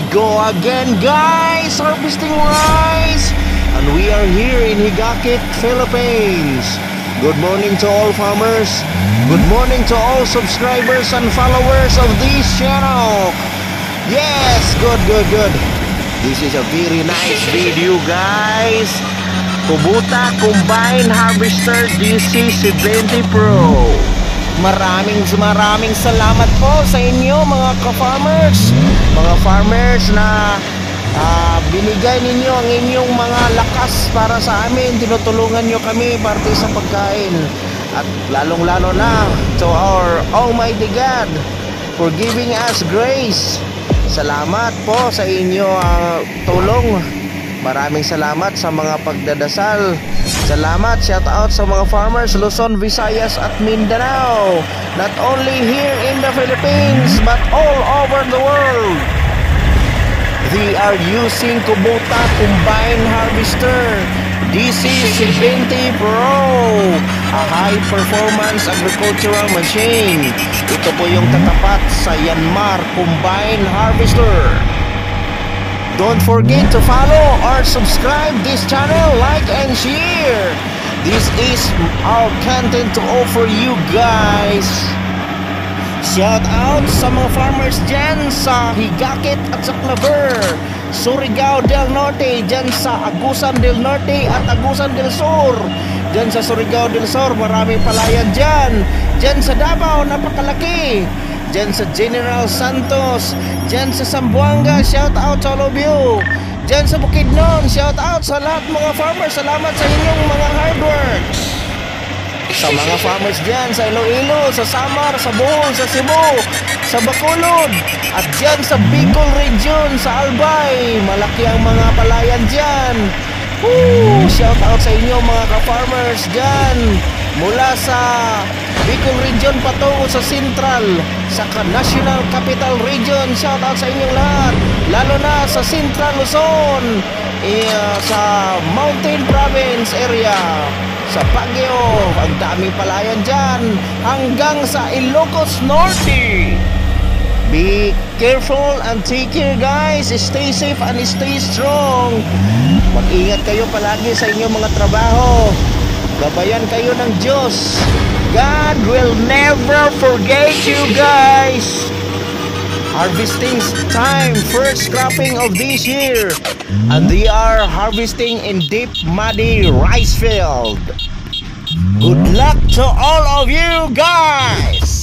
we go again, guys, harvesting rice, and we are here in Higakit, Philippines. Good morning to all farmers. Good morning to all subscribers and followers of this channel. Yes, good. This is a very nice video, guys. Kubota Combine Harvester DC70 Pro. Maraming salamat po sa inyo, mga ka-farmers. Mga farmers na binigay ninyo ang inyong mga lakas para sa amin. Tinutulungan nyo kami parte sa pagkain. At lalong-lalo na to our Almighty God for giving us grace. Salamat po sa inyo ang tulong. Maraming salamat sa mga pagdadasal. Salamat, shout out sa mga farmers Luzon, Visayas at Mindanao. Not only here in the Philippines but all over the world. They are using Kubota Combine Harvester DC70 Pro, a high performance agricultural machine. Ito po yung tatapat sa Yanmar Combine Harvester. Don't forget to follow or subscribe this channel, like and share. This is our content to offer you guys. Shout out sa mga farmers dyan sa Higakit at sa Claver, Surigao del Norte, dyan sa Agusan del Norte at Agusan del Sur. Dyan sa Surigao del Sur, maraming palayan dyan. Dyan sa Davao, napakalaki. Dyan sa General Santos, dyan sa Zamboanga, shout out to all of you. Dyan sa Bukidnon, shout out sa lahat mga farmers. Salamat sa inyong mga hard work. Sa mga farmers dyan sa Iloilo, sa Samar, sa Bohol, sa Cebu, sa Bacolod, at dyan sa Bicol Region, sa Albay, malaki ang mga palayan dyan. Shout out sa inyo mga ka-farmers dyan, mula sa Bicol Region patungo sa Central, sa National Capital Region. Shout out sa inyong lahat, lalo na sa Central Luzon, sa Mountain Province area, sa Baguio, ang daming palayan dyan, hanggang sa Ilocos Norte. Be careful and take care, guys. Stay safe and stay strong. Mag-ingat kayo palagi sa inyong mga trabaho. Gabayan kayo ng Diyos. God will never forget you, guys. Harvesting time, first cropping of this year, and they are harvesting in deep muddy rice field. Good luck to all of you, guys.